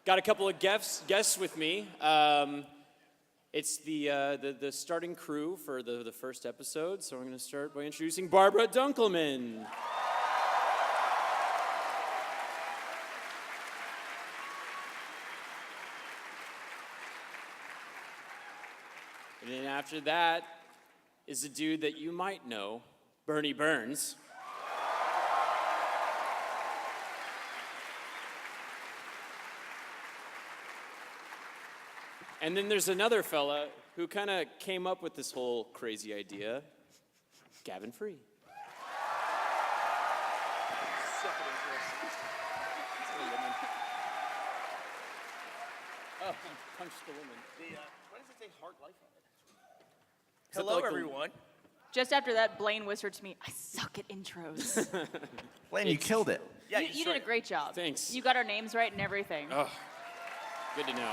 Got a couple of guests with me. It's the starting crew for the first episode, so I'm going to start by introducing Barbara Dunkelman. And then after that is a dude that you might know, Burnie Burns. And then there's another fella who kind of came up with this whole crazy idea, Gavin Free. Oh, he punched the woman. Why does it say Heart Life on it? Hello, everyone. Just after that, Blaine whispered to me, I suck at intros. Blaine, you killed it. Yeah, you did a great job. Thanks. You got our names right and everything. Oh, good to know.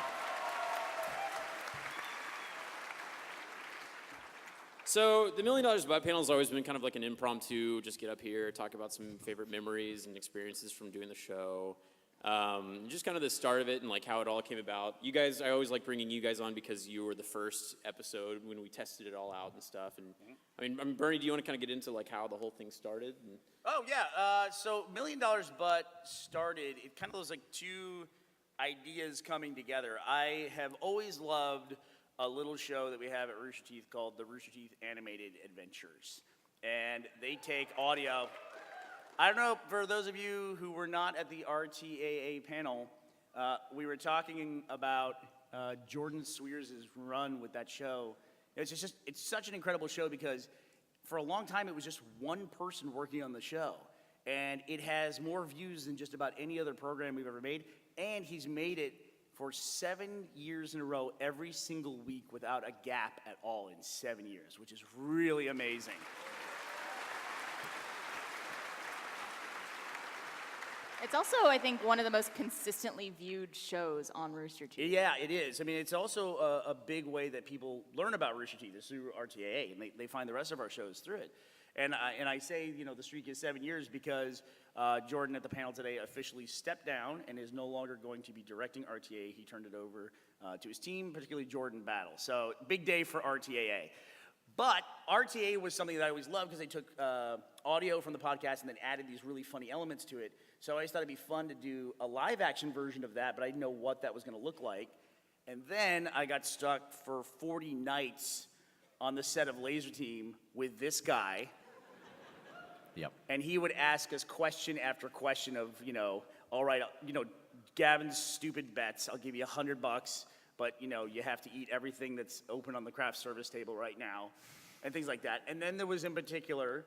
So the $1 Million Butt Panel has always been kind of like an impromptu, just get up here, talk about some favorite memories and experiences from doing the show. Just kind of the start of it and like how it all came about. You guys, I always like bringing you guys on because you were the first episode when we tested it all out and stuff. And I mean, Burnie, do you want to kind of get into like how the whole thing started? Oh yeah. So $1 Million Butt started. It kind of was like two ideas coming together. I have always loved a little show that we have at Rooster Teeth called the Rooster Teeth Animated Adventures, and they take audio. I don't know, for those of you who were not at the RTAA panel, we were talking about Jordan Swears' run with that show. It's such an incredible show because for a long time it was just one person working on the show. And it has more views than just about any other program we've ever made. And he's made it for 7 years in a row, every single week without a gap at all in 7 years, which is really amazing. It's also, I think, one of the most consistently viewed shows on Rooster Teeth. Yeah, it is. I mean, it's also a big way that people learn about Rooster Teeth is through RTAA, and they find the rest of our shows through it. And I say, you know, the streak is 7 years because Jordan at the panel today officially stepped down and is no longer going to be directing RTAA. He turned it over to his team, particularly Jordan Battle. So big day for RTAA. But RTAA was something that I always loved because they took audio from the podcast and then added these really funny elements to it. So I always thought it'd be fun to do a live action version of that, but I didn't know what that was going to look like. And then I got stuck for 40 nights on the set of Laser Team with this guy. Yep. And he would ask us question after question of, you know, all right, you know, Gavin's stupid bets. I'll give you $100, but, you know, you have to eat everything that's open on the craft service table right now, and things like that. And then there was, in particular,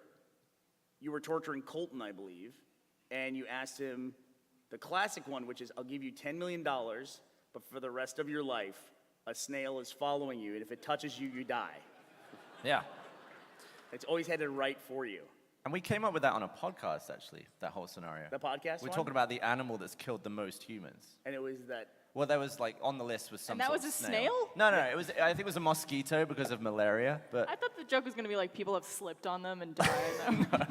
you were torturing Colton, I believe, and you asked him the classic one, which is, I'll give you $10 million, but for the rest of your life, a snail is following you, and if it touches you, you die. Yeah. It's always headed right for you. And we came up with that on a podcast, actually, that whole scenario. The podcast We're one? talking about the animal that's killed the most humans. And it was that. Well, there was, like, on the list was some And that sort was of a snail? No, it was, I think it was a mosquito because of malaria, but... I thought the joke was going to be like people have slipped on them and died.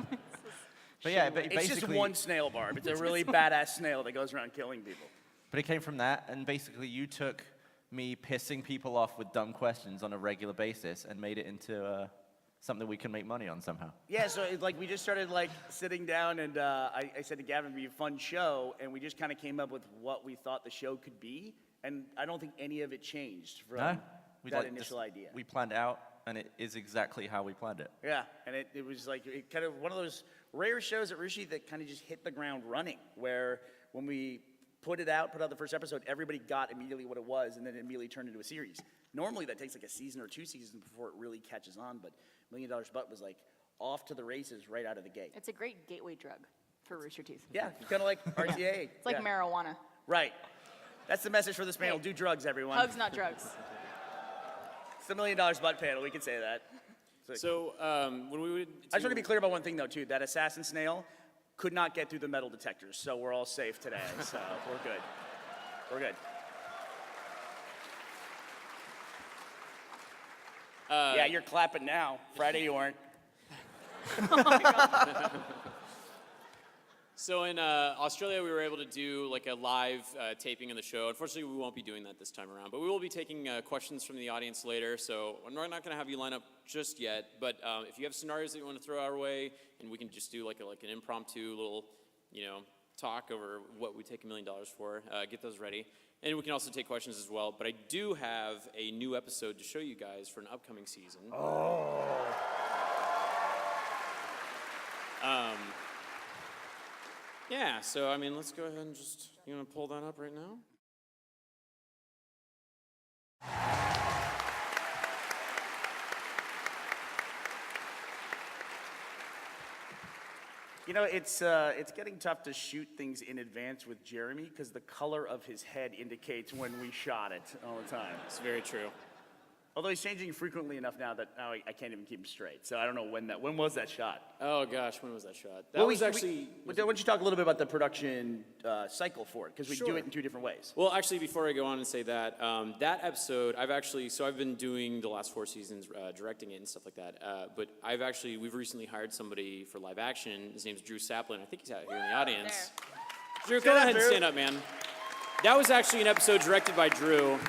But yeah, but It's just one snail, Barb. It's a really badass snail that goes around killing people. But it came from that, and basically you took me pissing people off with dumb questions on a regular basis and made it into something we can make money on somehow. Yeah, so like we just started like sitting down, and I said to Gavin, it'd be a fun show, and we just kind of came up with what we thought the show could be, and I don't think any of it changed from that initial idea. We planned it out, and it is exactly how we planned it. Yeah, and it was like it kind of one of those rare shows at Rishi that kind of just hit the ground running, where when we put out the first episode, everybody got immediately what it was, and then it immediately turned into a series. Normally that takes like a season or 2 seasons before it really catches on, but $1 Million Butt was like off to the races right out of the gate. It's a great gateway drug for Rooster Teeth. Yeah, kind of like RTA. It's like marijuana. Right. That's the message for this panel. Do drugs, everyone. Hugs, not drugs. It's the $1 Million Butt panel. We can say that. So when we would... I just want to be clear about one thing, though, too. That assassin snail could not get through the metal detectors, so we're all safe today. So we're good. We're good. Yeah, you're clapping now. Friday you weren't. Oh my God. So in Australia, we were able to do like a live taping of the show. Unfortunately, we won't be doing that this time around, but we will be taking questions from the audience later. So we're not going to have you line up just yet, but if you have scenarios that you want to throw our way, and we can just do like an impromptu little, talk over what we take $1 million for, get those ready. And we can also take questions as well. But I do have a new episode to show you guys for an upcoming season. Oh. Yeah, so I mean, let's go ahead and just, you want to pull that up right now? It's getting tough to shoot things in advance with Jeremy because the color of his head indicates when we shot it all the time. It's very true. Although he's changing frequently enough now that now I can't even keep him straight. So I don't know when was that shot? Oh gosh, when was that shot? That Well, was actually. Why don't you talk a little bit about the production cycle for it? Because we do Sure. it in 2 different ways. Well, actually, before I go on and say that, that episode, I've been doing the last 4 seasons, directing it and stuff like that. But we've recently hired somebody for live action. His name's Drew Saplin. I think he's out here in the audience. Drew, go ahead and stand up, man. That was actually an episode directed by Drew.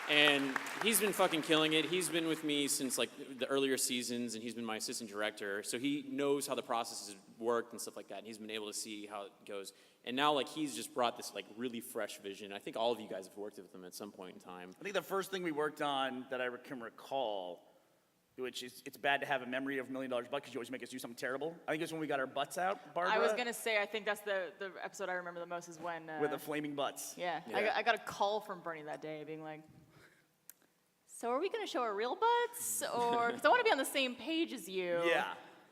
And he's been fucking killing it. He's been with me since like the earlier seasons, and he's been my assistant director. So he knows how the processes work and stuff like that. And he's been able to see how it goes. And now like he's just brought this like really fresh vision. I think all of you guys have worked with him at some point in time. I think the first thing we worked on that I can recall, which is it's bad to have a memory of $1 million butt because you always make us do something terrible. I think it's when we got our butts out, Barbara. I was gonna say, I think that's the episode I remember the most is when. With the flaming butts. Yeah, Yeah. I got a call from Burnie that day being like, so are we gonna show our real butts? Or, because I wanna be on the same page as you. Yeah.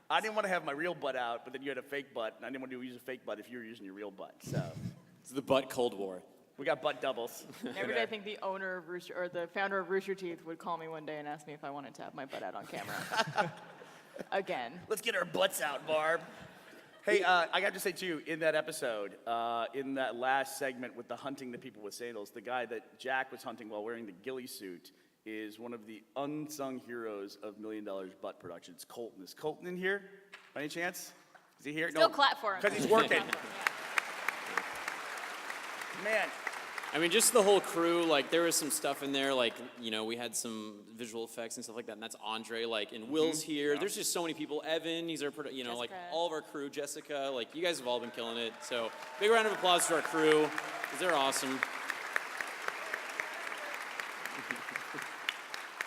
I didn't want to have my real butt out, but then you had a fake butt, and I didn't want to use a fake butt if you were using your real butt. So It's the butt Cold War. we got butt doubles. Every day I think the owner of Rooster, or the founder of Rooster Teeth would call me one day and ask me if I wanted to have my butt out on camera. Again. Let's get our butts out, Barb. Hey, I got to say, too, in that episode, in that last segment with the hunting the people with sandals, the guy that Jack was hunting while wearing the ghillie suit is one of the unsung heroes of $1 Million Butt production. It's Colton. Is Colton in here by any chance? Is he here? Still clap for him. Because he's working. Man, I mean, just the whole crew, like, there was some stuff in there, like, we had some visual effects and stuff like that, and that's Andre, like, and Will's here. Yeah. There's just so many people. Evan, he's our, like, all of our crew. Jessica, like, you guys have all been killing it. So, big round of applause to our crew, because they're awesome.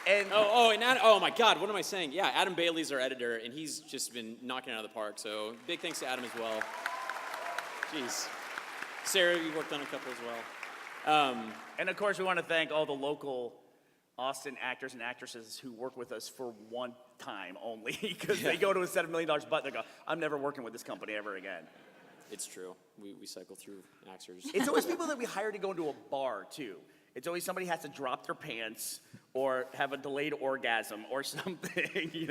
and Oh my God, what am I saying? Yeah, Adam Bailey's our editor, and he's just been knocking it out of the park, so big thanks to Adam as well. Jeez. Sarah, you worked on a couple as well. And of course, we want to thank all the local Austin actors and actresses who work with us for one time only, because they go to a set of $1 Million Butt and they go, I'm never working with this company ever again. It's true. We cycle through actors. It's always people that we hire to go into a bar, too. It's always somebody has to drop their pants or have a delayed orgasm or something,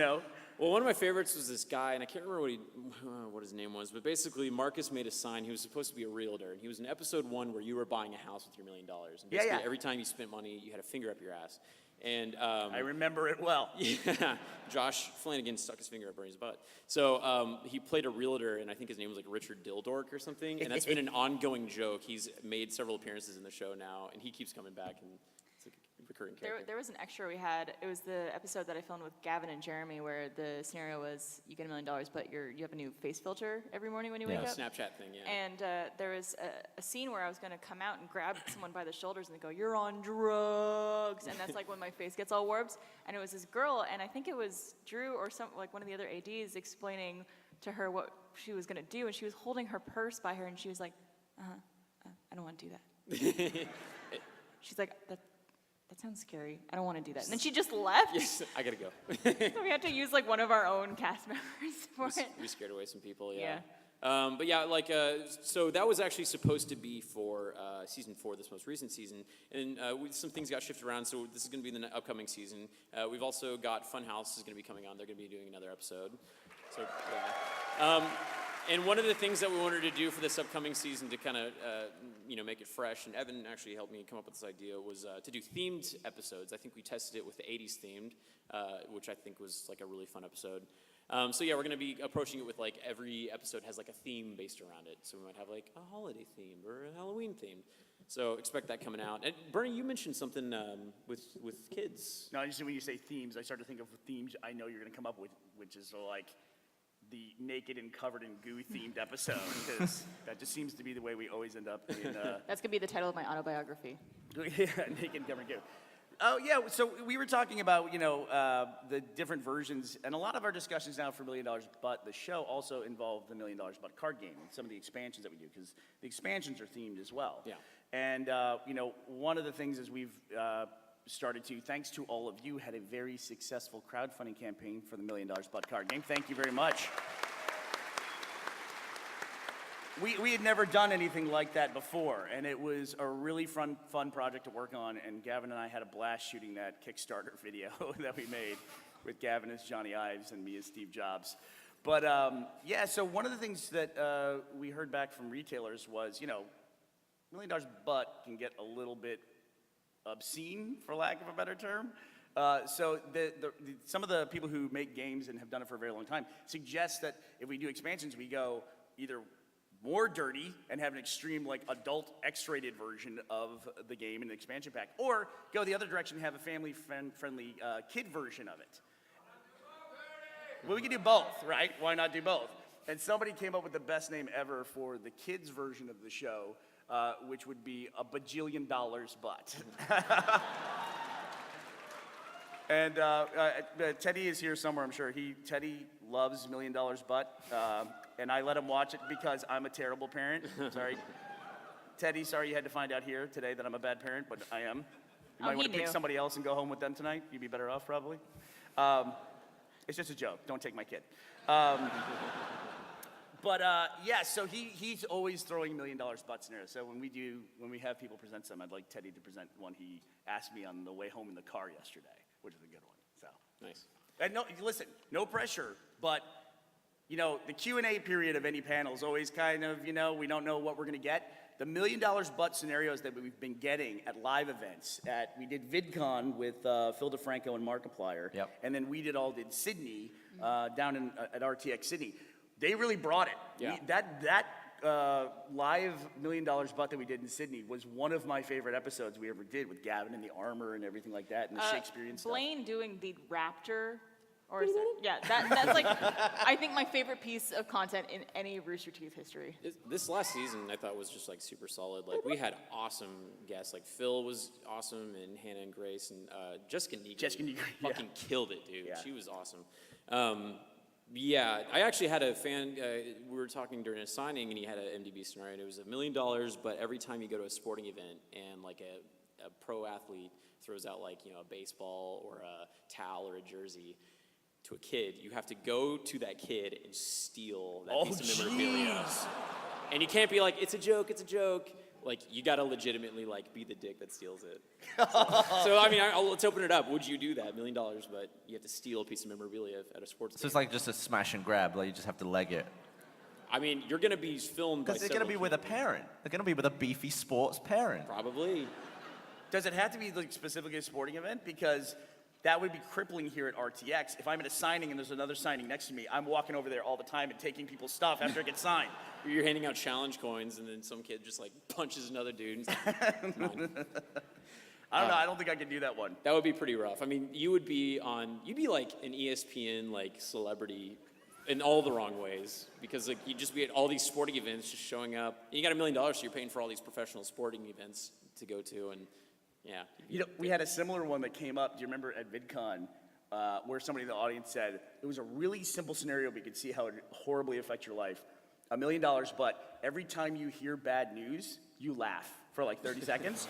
Well, one of my favorites was this guy, and I can't remember what his name was, but basically Marcus made a sign. He was supposed to be a realtor, and he was in episode 1 where you were buying a house with your $1 million. And basically every time you spent money, you had a finger up your ass. And I remember it well. Yeah, Josh Flanagan stuck his finger up Bernie's butt. So he played a realtor, and I think his name was like Richard Dildork or something, and that's been an ongoing joke. He's made several appearances in the show now, and he keeps coming back, and it's like a recurring character. There was an extra we had. It was the episode that I filmed with Gavin and Jeremy, where the scenario was you get $1 million, but you have a new face filter every morning when you wake up. Snapchat thing, yeah. And there was a scene where I was going to come out and grab someone by the shoulders and they go, "You're on drugs," and that's like when my face gets all warped. And it was this girl, and I think it was Drew or one of the other ADs explaining to her what she was going to do, and she was holding her purse by her, and she was like, "I don't want to do that." She's like, that sounds scary. I don't want to do that. And then she just left. Yes, I gotta go. So we had to use like one of our own cast members for it. We scared away some people, Yeah. But yeah, like, so that was actually supposed to be for season 4, this most recent season, and some things got shifted around, so this is going to be the upcoming season. We've also got Funhouse is going to be coming on. They're going to be doing another episode. So, yeah. And one of the things that we wanted to do for this upcoming season to kind of, make it fresh, and Evan actually helped me come up with this idea, was to do themed episodes. I think we tested it with the 80s themed, which I think was like a really fun episode. So yeah, we're gonna be approaching it with like every episode has like a theme based around it. So we might have like a holiday themed or a Halloween themed. So expect that coming out. And Burnie, you mentioned something with kids. No, when you say themes, I start to think of themes I know you're going to come up with, which is like the naked and covered in goo themed episode, because that just seems to be the way we always end up in. That's gonna be the title of my autobiography. Yeah, naked and covered in goo. Oh yeah, so we were talking about the different versions, and a lot of our discussions now for $1 Million But the show also involve the $1 Million But card game and some of the expansions that we do, because the expansions are themed as well. Yeah. And one of the things is we've started to, thanks to all of you, had a very successful crowdfunding campaign for the $1 Million But card game. Thank you very much. We had never done anything like that before, and it was a really fun project to work on, and Gavin and I had a blast shooting that Kickstarter video that we made with Gavin as Johnny Ives and me as Steve Jobs. But yeah, so one of the things that we heard back from retailers was, $1 Million But can get a little bit obscene, for lack of a better term. So some of the people who make games and have done it for a very long time suggest that if we do expansions, we go either more dirty and have an extreme like adult X-rated version of the game in the expansion pack, or go the other direction and have a family-friendly kid version of it. Well, we can do both, right? Why not do both? And somebody came up with the best name ever for the kids version of the show, which would be $1 bajillion But. And Teddy is here somewhere, I'm sure. Teddy loves $1 Million But, and I let him watch it because I'm a terrible parent. Sorry. Teddy, sorry you had to find out here today that I'm a bad parent, but I am. You might want to pick somebody else and go home with them tonight. You'd be better off, probably. It's just a joke. Don't take my kid. But yeah, so he's always throwing $1 Million But scenarios. So when we have people present some, I'd like Teddy to present one he asked me on the way home in the car yesterday, which is a good one. So Nice. And no, listen, no pressure, but the Q&A period of any panel is always kind of, we don't know what we're going to get. The $1 Million But scenarios that we've been getting at live events, we did VidCon with Phil DeFranco and Markiplier, Yep. and then we did Sydney down at RTX Sydney. They really brought it. Yeah. That live $1 Million But that we did in Sydney was one of my favorite episodes we ever did, with Gavin and the armor and everything like that, and the Shakespearean stuff. Blaine doing the raptor, or is it, yeah, that's like, I think my favorite piece of content in any Rooster Teeth history. This last season I thought was just like super solid. Like we had awesome guests. Like Phil was awesome, and Hannah and Grace, and Jessica Negri fucking killed it, dude. Yeah. She was awesome. Yeah, I actually had a fan, we were talking during a signing, and he had an MDB scenario, and it was $1 million, but every time you go to a sporting event and like a pro athlete throws out like, a baseball or a towel or a jersey to a kid, you have to go to that kid and steal that piece of memorabilia. And you can't be like, it's a joke. Like, you gotta legitimately like be the dick that steals it. So I mean, let's open it up. Would you do that? $1 million, but you have to steal a piece of memorabilia at a sports So game. it's like just a smash and grab, like you just have to leg it. I mean, you're gonna be filmed by Because they're going to be with a parent. They're going to be with a beefy sports parent. Probably. Does it have to be like specifically a sporting event? Because that would be crippling here at RTX. If I'm at a signing and there's another signing next to me, I'm walking over there all the time and taking people's stuff after it gets signed. You're handing out challenge coins, and then some kid just like punches another dude. And like, "Mine." I don't know. I don't think I could do that one. That would be pretty rough. I mean, you'd be like an ESPN like celebrity in all the wrong ways, because like you'd just be at all these sporting events, just showing up. And you got $1 million, so you're paying for all these professional sporting events to go to, and yeah. We had a similar one that came up. Do you remember at VidCon, where somebody in the audience said it was a really simple scenario, but you could see how it would horribly affect your life. $1 million, but every time you hear bad news, you laugh for like 30 seconds.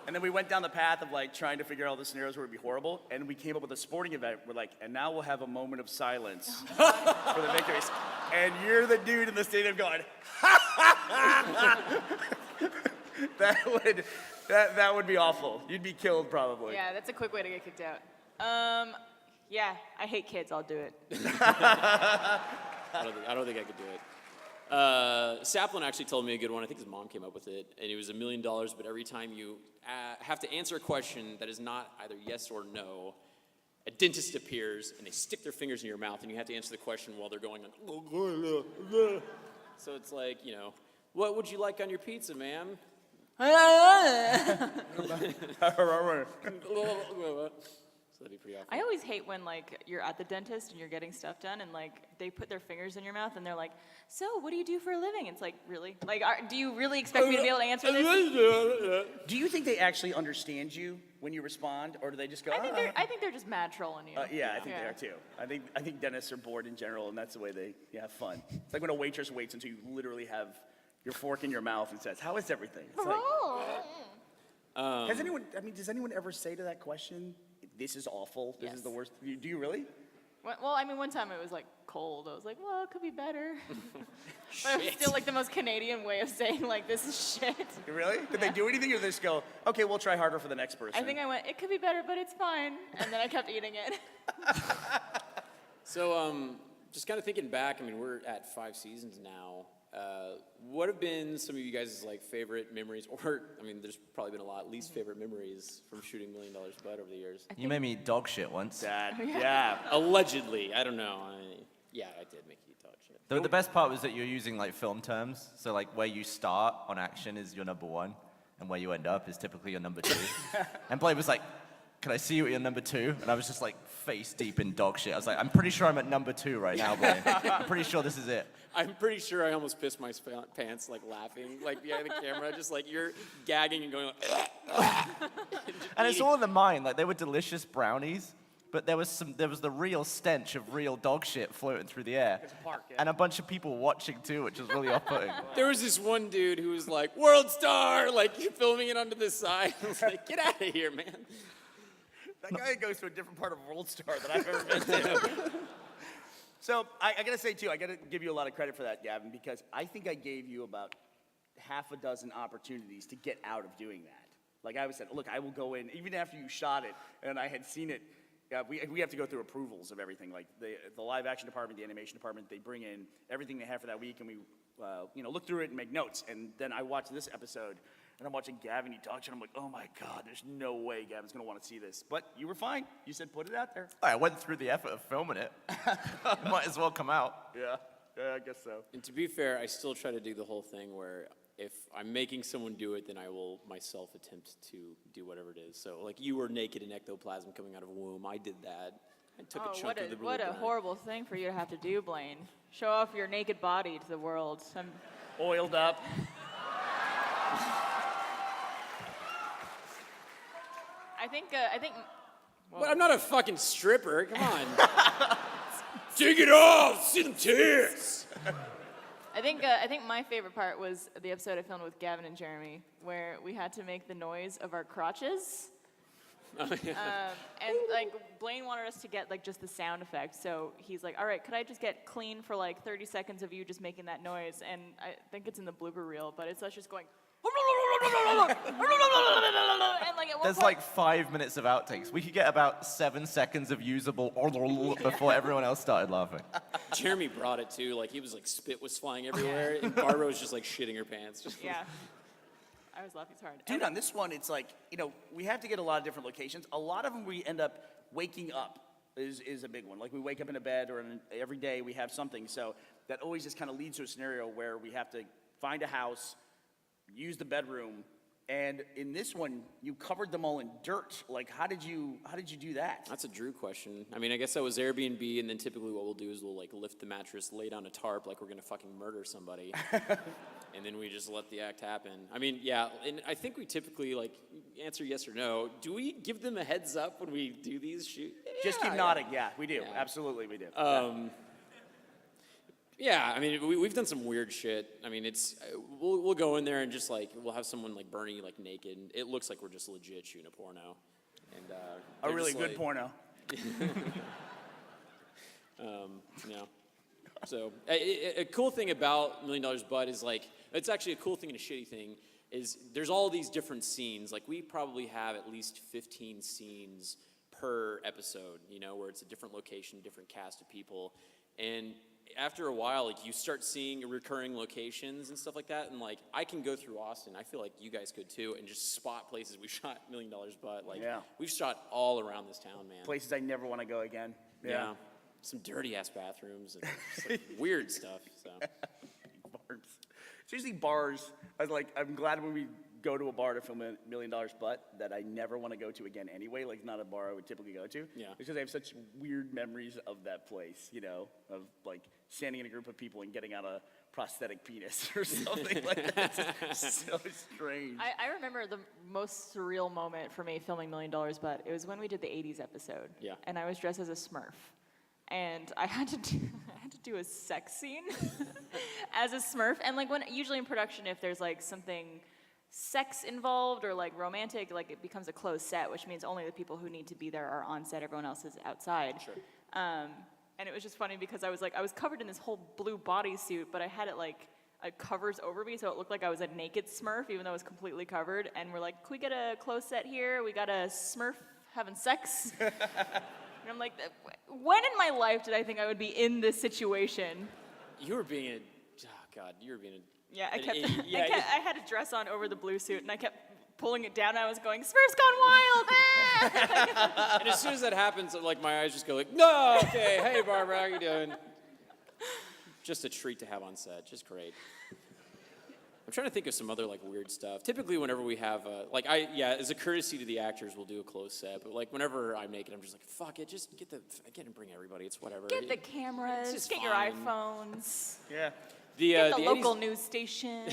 And then we went down the path of like trying to figure out all the scenarios where it would be horrible, and we came up with a sporting event. We're like, and now we'll have a moment of silence for the victories. And you're the dude in the stadium going, that would be awful. You'd be killed probably. Yeah, that's a quick way to get kicked out. Yeah, I hate kids. I'll do it. I don't think I could do it. Saplin actually told me a good one. I think his mom came up with it, and it was $1 million. But every time you have to answer a question that is not either yes or no, a dentist appears and they stick their fingers in your mouth and you have to answer the question while they're going on. So it's like, you know, what would you like on your pizza, ma'am? So that'd be pretty awful. I always hate when like you're at the dentist and you're getting stuff done and like they put their fingers in your mouth and they're like, so what do you do for a living? It's like, really? Like, do you really expect me to be able to answer this? Do you think they actually understand you when you respond, or do they just go? I think they're just mad trolling you. Yeah, I think they are too. I think dentists are bored in general, and that's the way they have fun. It's like when a waitress waits until you literally have your fork in your mouth and says, "How is everything?" It's like, has anyone? I mean, does anyone ever say to that question, "This is awful. This is the worst"? Do you really? Well, I mean, one time it was like cold. I was like, well, it could be better. But it was still like the most Canadian way of saying like, this is shit. Really? Did they do anything, or did they just go, okay, we'll try harder for the next person? I think I went, it could be better, but it's fine. And then I kept eating it. So, just kind of thinking back, I mean, we're at 5 seasons now. What have been some of you guys' like favorite memories, or I mean, there's probably been a lot, least favorite memories from shooting $1 Million Bud over the years? You made me eat dog shit once. That, yeah. Allegedly, I don't know. Yeah, I did make you eat dog shit. The best part was that you're using like film terms. So like where you start on action is your number 1, and where you end up is typically your number 2. And Blaine was like, "Can I see you at your number 2?" And I was just like face deep in dog shit. I was like, "I'm pretty sure I'm at number 2 right now, Blaine. I'm pretty sure this is it." I'm pretty sure I almost pissed my pants, like laughing, like behind the camera, just like you're gagging and going like, And it's all in the mind. Like they were delicious brownies, but there was the real stench of real dog shit floating through the air. And a bunch of people watching too, which was really off-putting. There was this one dude who was like, "World star!" like filming it onto the side. I was like, "Get out of here, man." That guy goes to a different part of World Star than I've ever been to. So I gotta say too, I gotta give you a lot of credit for that, Gavin, because I think I gave you about half a dozen opportunities to get out of doing that. Like I said, look, I will go in, even after you shot it, and I had seen it, we have to go through approvals of everything. Like the live action department, the animation department, they bring in everything they have for that week, and we look through it and make notes. And then I watch this episode, and I'm watching Gavin, he talks, and I'm like, oh my God, there's no way Gavin's gonna wanna see this. But you were fine. You said put it out there. I went through the effort of filming it. It might as well come out. Yeah, I guess so. And to be fair, I still try to do the whole thing where if I'm making someone do it, then I will myself attempt to do whatever it is. So like you were naked in ectoplasm coming out of a womb, I did that. I took a chunk of the what a horrible thing for you to have to do, Blaine. Show off your naked body to the world. Oiled up. I think. But I'm not a fucking stripper. Come on. Take it off. See them tits. I think my favorite part was the episode I filmed with Gavin and Jeremy, where we had to make the noise of our crotches. Oh, yeah. And like Blaine wanted us to get like just the sound effect, so he's like, "All right, could I just get clean for like 30 seconds of you just making that noise?" And I think it's in the blooper reel, but it's us just going. And like at one There's point, like 5 minutes of outtakes. We could get about 7 seconds of usable before everyone else started laughing. Jeremy brought it too. Like he was like spit was flying everywhere, and Barbara was just like shitting her pants. Just yeah. I was laughing so hard. Dude, on this one, it's like, we have to get a lot of different locations. A lot of them we end up waking up is a big one. Like we wake up in a bed, or every day we have something. So that always just kind of leads to a scenario where we have to find a house, use the bedroom, and in this one, you covered them all in dirt. Like, how did you do that? That's a Drew question. I mean, I guess that was Airbnb, and then typically what we'll do is we'll like lift the mattress, lay down a tarp like we're gonna fucking murder somebody, and then we just let the act happen. I mean, yeah, and I think we typically like answer yes or no. Do we give them a heads up when we do these shoots? Just keep nodding. Yeah, we do. Yeah. Absolutely, we do. Yeah, I mean, we've done some weird shit. I mean, we'll go in there and just like we'll have someone like Burnie like naked. It looks like we're just legit shooting a porno, and a really good porno. So a cool thing about $1 Million Bud is like it's actually a cool thing and a shitty thing is there's all these different scenes. Like we probably have at least 15 scenes per episode. Where it's a different location, different cast of people, and after a while, like, you start seeing recurring locations and stuff like that, and like, I can go through Austin, I feel like you guys could too, and just spot places we shot $1 Million Butt. Like, Yeah. we've shot all around this town, man. Places I never want to go again. Yeah. Some dirty ass bathrooms and just, like, weird stuff. So Bars. It's usually bars. I'm glad when we go to a bar to film $1 Million Butt that I never want to go to again anyway. Like, not a bar I would typically go to. Yeah. Because I have such weird memories of that place, you know, of like standing in a group of people and getting out a prosthetic penis or something like that. It's so strange. I remember the most surreal moment for me filming $1 Million Butt. It was when we did the 80s episode. Yeah. And I was dressed as a Smurf. And I had to do a sex scene as a Smurf. And like usually in production, if there's like something sex involved or like romantic, like it becomes a closed set, which means only the people who need to be there are on set. Everyone else is outside. Sure. And it was just funny because I was covered in this whole blue bodysuit, but I had it like it covers over me, so it looked like I was a naked Smurf, even though I was completely covered. And we're like, can we get a closed set here? We got a Smurf having sex. And I'm like, when in my life did I think I would be in this situation? you were being you were being Yeah, I yeah, had a dress on over the blue suit, and I kept pulling it down, and I was going, Smurf's gone wild! Ah! and as soon as that happens, like, my eyes just go like, no, okay, hey, Barbara, how you doing? Just a treat to have on set, just great. I'm trying to think of some other, like, weird stuff. Typically, whenever we have, as a courtesy to the actors, we'll do a closed set. But, like, whenever I make it, I'm just like, fuck it, just get and bring everybody. It's whatever. Get the cameras, just get your fine. iPhones, Yeah. get the 80s local news station.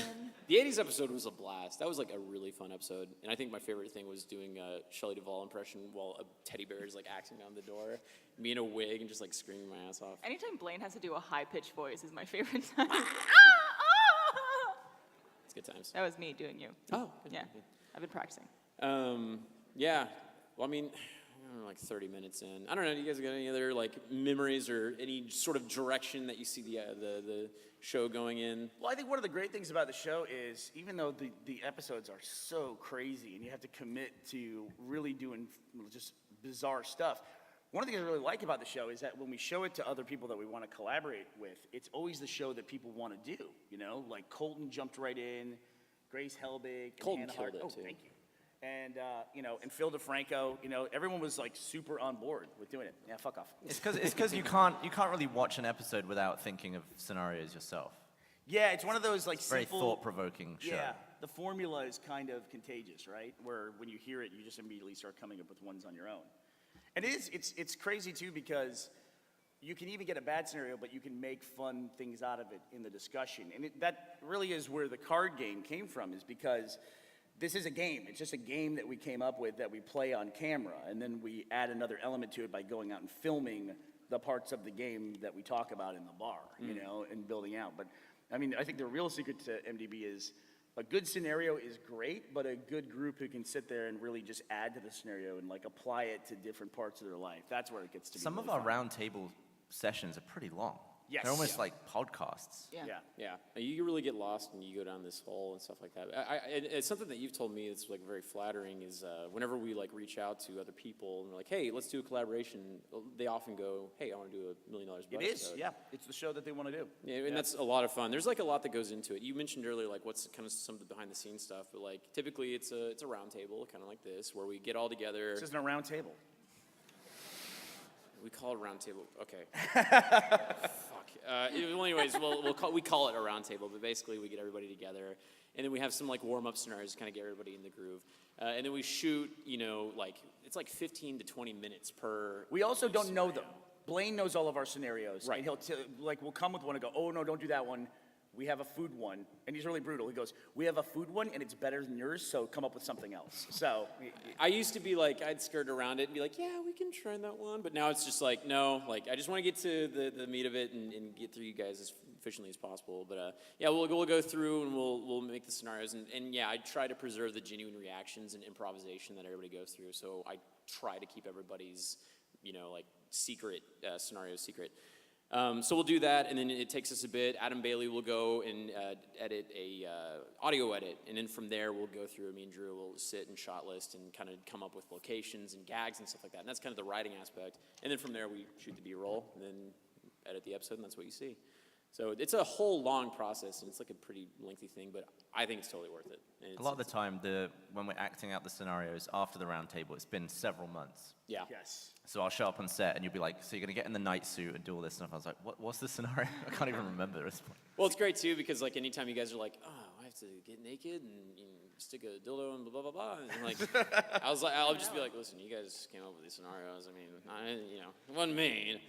The 80s episode was a blast. That was, like, a really fun episode. And I think my favorite thing was doing a Shelley Duvall impression while a teddy bear is, like, acting on the door. Me in a wig and just, like, screaming my ass off. Anytime Blaine has to do a high-pitched voice is my favorite time. It's good times. That was me doing you. Oh. Yeah, I've been practicing. Yeah. Well, I mean, I don't know, like 30 minutes in. I don't know. Do you guys got any other like memories or any sort of direction that you see the show going in? Well, I think one of the great things about the show is even though the episodes are so crazy and you have to commit to really doing just bizarre stuff, one of the things I really like about the show is that when we show it to other people that we want to collaborate with, it's always the show that people want to do, you know? Like Colton jumped right in, Grace Helbig, Colton Hannah killed Hart. it, too. Thank you. And, and Phil DeFranco, everyone was like super on board with doing it. Yeah, fuck off. It's because you can't really watch an episode without thinking of scenarios yourself. Yeah, it's one of those like Very simple, thought-provoking show. Yeah, the formula is kind of contagious, right? Where when you hear it, you just immediately start coming up with ones on your own. And it's crazy too because you can even get a bad scenario, but you can make fun things out of it in the discussion. And that really is where the card game came from, is because this is a game. It's just a game that we came up with that we play on camera, and then we add another element to it by going out and filming the parts of the game that we talk about in the bar, and building out. But I mean, I think the real secret to MDB is a good scenario is great, but a good group who can sit there and really just add to the scenario and like apply it to different parts of their life. That's where it gets to be. Some of really our fun. round table sessions are pretty long. Yes. They're almost Yeah. like podcasts. Yeah. Yeah. Yeah, you really get lost when you go down this hole and stuff like that. It's something that you've told me that's like very flattering is whenever we like reach out to other people and we're like, hey, let's do a collaboration, they often go, hey, I want to do $1 Million Butt It is, episode. yeah. It's the show that they want to do. Yeah, and that's a lot of fun. There's like a lot that goes into it. You mentioned earlier like what's kind of some of the behind the scenes stuff, but like typically it's a round table, kind of like this, where we get all together. This isn't a round table. We call it a round table. Okay. Fuck. Well, anyways, we call it a round table, but basically we get everybody together, and then we have some like warm up scenarios to kind of get everybody in the groove, and then we shoot. Like it's like 15 to 20 minutes per. We also don't know them. Blaine knows all of our scenarios. Right. And we'll come with one and go, oh, no, don't do that one. We have a food one. And he's really brutal. He goes, we have a food one, and it's better than yours, so come up with something else. So I used to be like, I'd skirt around it and be like, yeah, we can try that one. But now it's just like, no, like, I just want to get to the meat of it and get through you guys as efficiently as possible. But yeah, we'll go through and we'll make the scenarios. And yeah, I try to preserve the genuine reactions and improvisation that everybody goes through. So I try to keep everybody's, like, secret, scenario secret. So we'll do that, and then it takes us a bit. Adam Bailey will go and edit a audio edit, and then from there we'll go through. Me and Drew will sit and shot list and kind of come up with locations and gags and stuff like that. And that's kind of the writing aspect. And then from there we shoot the B-roll, and then edit the episode, and that's what you see. So it's a whole long process, and it's like a pretty lengthy thing, but I think it's totally worth it. And A lot of the time, when we're acting out the scenarios after the round table, it's been several months. Yeah. Yes. So I'll show up on set, and you'll be like, so you're going to get in the night suit and do all this stuff. I was like, what's the scenario? I can't even remember at this point. Well, it's great, too, because, like, anytime you guys are like, oh, I have to get naked and stick a dildo and blah, blah, blah, and, like, I'll just be like, listen, you guys came up with these scenarios. I mean, it wasn't me.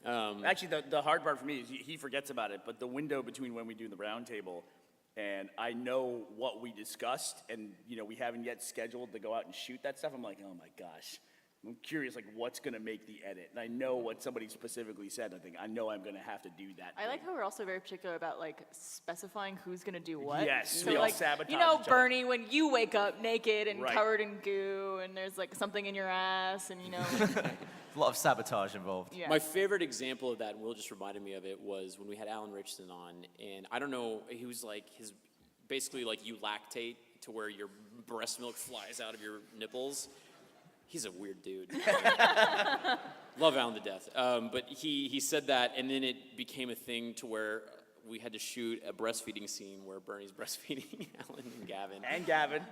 Actually, the hard part for me is he forgets about it, but the window between when we do the round table and I know what we discussed and, we haven't yet scheduled to go out and shoot that stuff, I'm like, oh my gosh. I'm curious, like, what's going to make the edit? And I know what somebody specifically said. I know I'm going to have to do that. I like how we're also very particular about like specifying who's gonna do what. Yes, so we all like sabotage you know, each other. Burnie, when you wake up naked and Right. covered in goo, and there's like something in your ass, and A lot of sabotage involved. yeah. My favorite example of that, and Will just reminded me of it, was when we had Alan Richardson on, and I don't know, he was like, basically like you lactate to where your breast milk flies out of your nipples. He's a weird dude. Love Alan to death. But he said that, and then it became a thing to where we had to shoot a breastfeeding scene where Bernie's breastfeeding Alan and Gavin. And Gavin.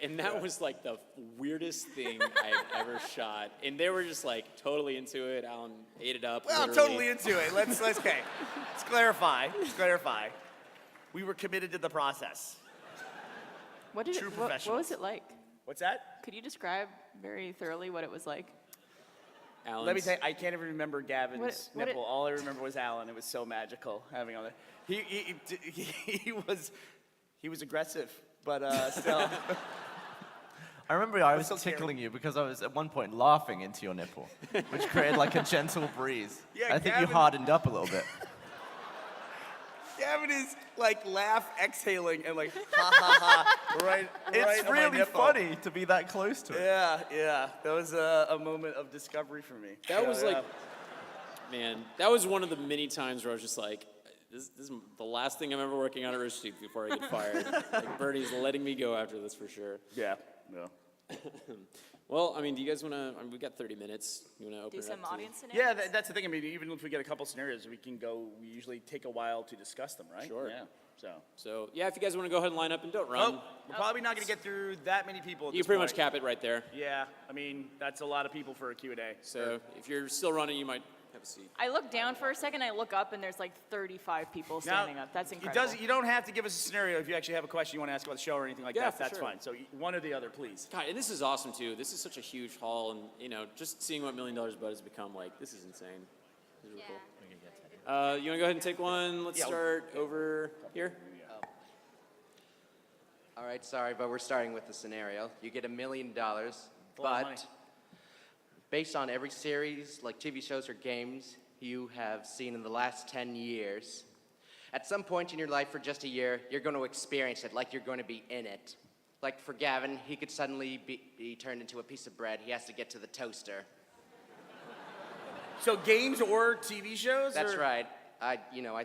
And that was like the weirdest thing I've ever shot. And they were just like totally into it. Alan ate it up. Well, I'm literally. totally into it. Let's clarify. We were committed to the process. What did True what was professionals. it like? What's that? Could you describe very thoroughly what it was like? Alan's, Let me tell you, I can't even remember Gavin's What nipple. All I remember was Alan. It was so magical having on there. He was aggressive, but still. I remember I was so scary. tickling you because I was at one point laughing into your nipple, which created like a gentle breeze. Yeah, I think you Gavin- hardened up a little bit. Gavin is like laugh exhaling and like ha ha ha right It's on my really nipple. funny to be that close to it. Yeah. That was a moment of discovery for me. that Yeah, was yeah. like, man, that was one of the many times where I was just like, this is the last thing I'm ever working on at Rooster Teeth before I get fired. Like, Bernie's letting me go after this for sure. Yeah. Well, I mean, do you guys want to, we got 30 minutes. You want to open Do it some up to- audience scenarios? Yeah, that's the thing. I mean, even if we get a couple scenarios, we usually take a while to discuss them, right? Sure. Yeah. So, yeah, if you guys want to go ahead and line up and don't run, We're probably not going to get through that many people at you this can pretty much point. cap it right there. Yeah, I mean, that's a lot of people for a Q&A. So if you're still running, you might have a seat. I look down for a second, I look up, and there's like 35 people standing up. That's incredible. You don't have to give us a scenario if you actually have a question you want to ask about the show or anything like Yeah, that. for That's sure. fine. So one or the other, please. God, and this is awesome too. This is such a huge haul, and just seeing what $1 Million Bud has become, like, this is insane. This is really cool. You want to go ahead and take one? Let's Yeah. start over here. All right, sorry, but we're starting with the scenario. You get $1 million, a lot of money. but based on every series, like TV shows or games you have seen in the last 10 years, at some point in your life for just a year, you're going to experience it like you're going to be in it. Like for Gavin, he could suddenly be turned into a piece of bread. He has to get to the toaster. So games or TV shows? That's or? right. I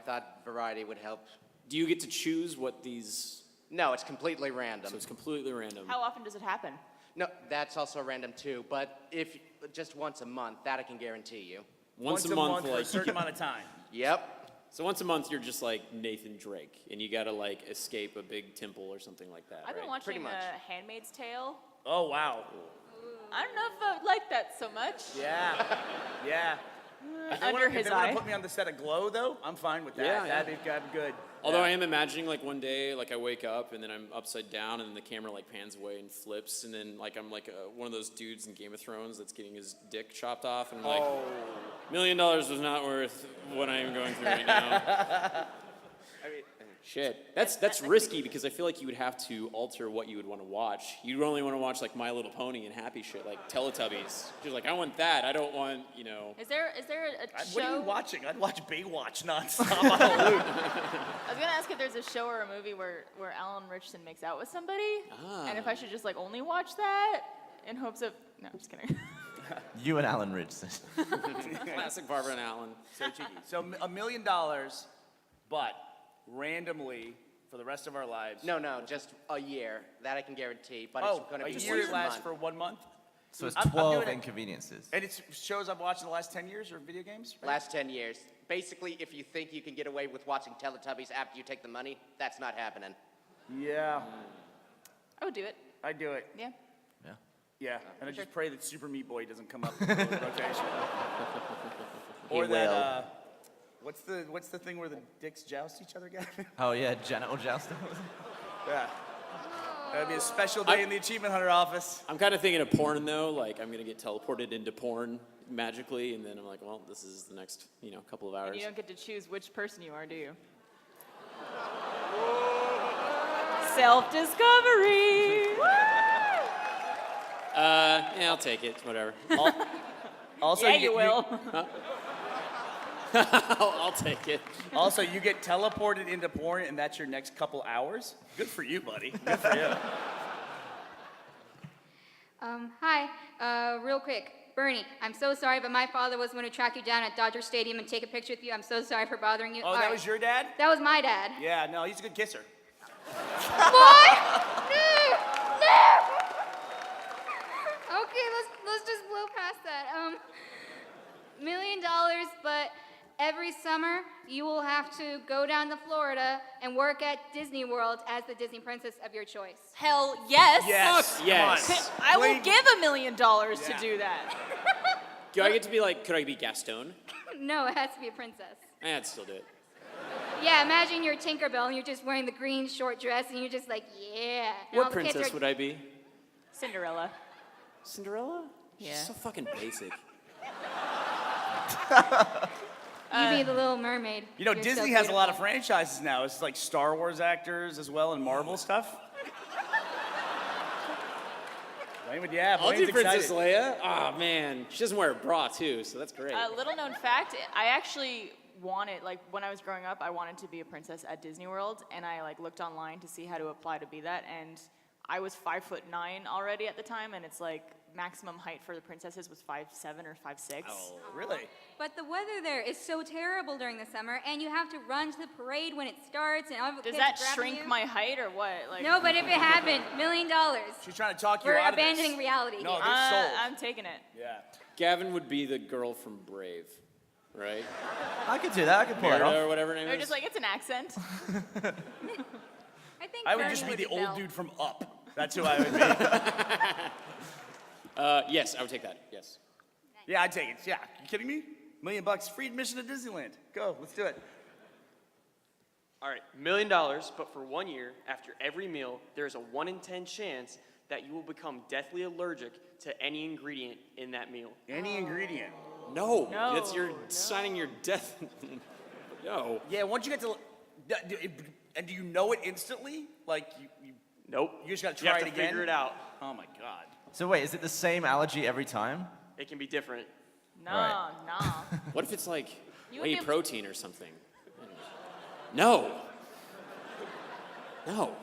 thought variety would help. Do you get to choose what these? No, it's completely random. So it's completely random. How often does it happen? No, that's also random too, but if just once a month, that I can guarantee you. Once a month, for a like certain amount of time. Yep. so once a month, you're just like Nathan Drake, and you gotta like escape a big temple or something like that. I've been right? watching Pretty much. Handmaid's Tale. Oh, wow. I don't know if I would like that so much. Yeah. Under his If they want eye. to put me on the set of Glow, though, I'm fine with that. Yeah, yeah. That'd be good. Although Yeah. I am imagining like one day, like I wake up and then I'm upside down and then the camera like pans away and flips and then like I'm like one of those dudes in Game of Thrones that's getting his dick chopped off and I'm like, $1 million was not worth what I am going through right now. Shit, that's risky because I feel like you would have to alter what you would want to watch. You'd only want to watch like My Little Pony and happy shit like Teletubbies. You're like, I want that. I don't want, Is there a show? What are you watching? I'd watch Baywatch nonstop on a loop. I was gonna ask if there's a show or a movie where Alan Richardson makes out with somebody, and if I should just like only watch that in hopes of. No, I'm just kidding. You and Alan Richardson. classic Barbara and Alan. So cheeky. So $1 million, but randomly for the rest of our lives. No, just a year. That I can guarantee. But Oh, it's going to a be year once a lasts month. for 1 month? So it's I'm 12 doing it. inconveniences. And it's shows I've watched in the last 10 years or video games? Right? Last 10 years. Basically, if you think you can get away with watching Teletubbies after you take the money, that's not happening. Yeah, I would do it. I do it. Yeah. Yeah. Yeah, and I just pray that Super Meat Boy doesn't come up in the rotation. Or He that, what's the thing where the dicks joust each other, Gavin? Oh yeah, genital jousting. Yeah. That'd be a special day in the Achievement Hunter office. I'm kind of thinking of porn though. Like I'm gonna get teleported into porn magically, and then I'm like, well, this is the next, couple of hours. And you don't get to choose which person you are, do you? Self-discovery. Yeah, I'll take it. Whatever. Also, Yeah, you will. I'll take it. Also, you get teleported into porn, and that's your next couple hours. Good for you, buddy. Good for you. Hi, real quick. Burnie, I'm so sorry, but my father was going to track you down at Dodger Stadium and take a picture with you. I'm so sorry for bothering you. Oh, All that right. was your dad? That was my dad. Yeah, no, he's a good kisser. What? No! No! Okay, let's just blow past that. $1 million, but every summer you will have to go down to Florida and work at Disney World as the Disney princess of your choice. Hell yes. Yes. Fuck yes. Come on. I will Blaine- give $1 million to Yeah. do that. Do I get to be like? Could I be Gaston? No, it has to be a princess. I'd still do it. Yeah, imagine you're Tinkerbell and you're just wearing the green short dress and you're just like, yeah. And all What the kids princess are- would I be? Cinderella. Cinderella? Yeah. She's so fucking basic. You be the Little Mermaid. You know, You're Disney so has a lot of beautiful. franchises now. It's like Star Wars actors as well and Marvel stuff. Blaine would, yeah, I'll Blaine's do Princess excited. Leia. Oh man, she doesn't wear a bra too, so that's great. Little known fact, I actually wanted, like when I was growing up, I wanted to be a princess at Disney World, and I like looked online to see how to apply to be that, and I was 5'9" already at the time, and it's like maximum height for the princesses was 5'7" or 5'6". Oh, really? But the weather there is so terrible during the summer, and you have to run to the parade when it starts, and all the Does kids that are grabbing shrink you. my height or what? Like, No, but if it happened, $1 million. She's trying to talk you We're out of this. abandoning reality No, here. they're sold. I'm taking it. Yeah. Gavin would be the girl from Brave, right? I could do that. I could pull it Merida off. or whatever her name They're is. just like, it's an accent. I think I would Burnie just be the old Belle. dude from Up. That's who I would be. Yes, I would take that. Yes. Yeah, I'd take it. Yeah. You kidding me? $1 million, free admission to Disneyland. Go, let's do it. All right, $1 million, but for 1 year, after every meal, there is a 1 in 10 chance that you will become deathly allergic to any ingredient in that meal. Any ingredient. No, No, that's your no. signing your death. No. Yeah, once you get to, and do you know it instantly? Like you Nope. You just gotta You try have it to again? figure it out. Oh my God. So wait, is it the same allergy every time? It can be different. No, Right. no. What if it's like You whey would be- protein or something? No. No.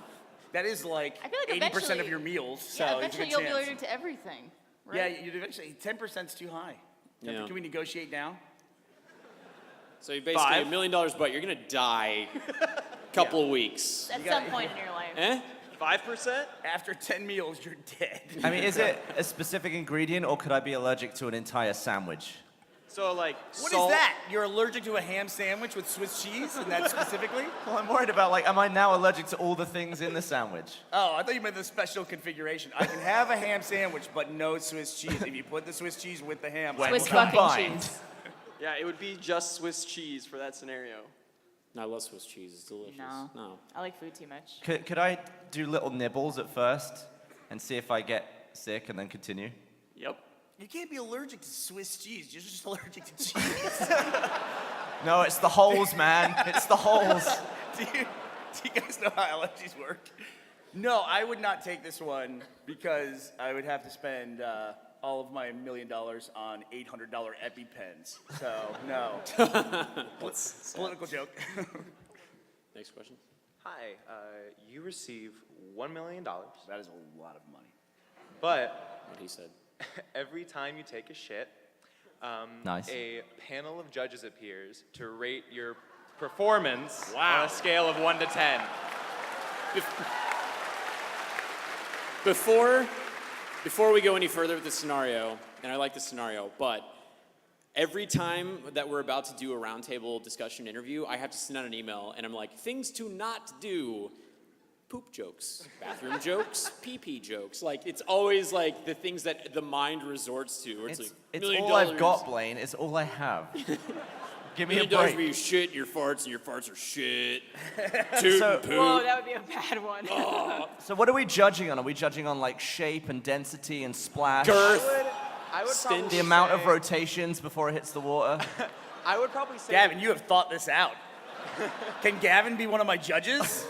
That is like I feel like 80% of eventually- your meals. So Yeah, it's a eventually good you'll be chance. allergic to everything. Right? Yeah, you'd eventually 10%'s too high. Yeah. Can we negotiate down? So you basically Five. $1 million, but you're gonna die couple of weeks. At You some gotta- point in your life. Eh? 5%? After 10 meals, you're dead. I mean, is it a specific ingredient, or could I be allergic to an entire sandwich? So, like, What salt. is that? You're allergic to a ham sandwich with Swiss cheese, and that specifically? Well, I'm worried about, like, am I now allergic to all the things in the sandwich? Oh, I thought you meant the special configuration. I can have a ham sandwich, but no Swiss cheese. If you put the Swiss cheese with the ham, When Swiss I fucking combined. cheese. Yeah, it would be just Swiss cheese for that scenario. No, I love Swiss cheese. It's delicious. No. I like food too much. Could I do little nibbles at first and see if I get sick and then continue? Yep. You can't be allergic to Swiss cheese. You're just allergic to cheese. No, it's the holes, man. It's the holes. do you guys know how allergies work? No, I would not take this one because I would have to spend all of my $1 million on $800 EpiPens. So, no. Political joke. Next question. Hi, you receive $1 million, That is a lot of money. but What he said. every time you take a shit, Nice. a panel of judges appears to rate your performance Wow. on a scale of 1 to 10. before we go any further with the scenario, and I like the scenario, but every time that we're about to do a roundtable discussion interview, I have to send out an email, and I'm like, things to not do. Poop jokes, bathroom jokes, pee-pee jokes. Like, it's always like the things that the mind resorts to. Where it's like, It's $1 million. all I've got, Blaine. It's all I have. Give me a $1 million break. where you shit your farts and your farts are shit. Toot and poop. Whoa, that would be a bad one. So what are we judging on? Are we judging on like shape and density and splash? Girth. I would probably The amount of say- rotations before it hits the water? I would probably say. Gavin, you have thought this out. Can Gavin be one of my judges?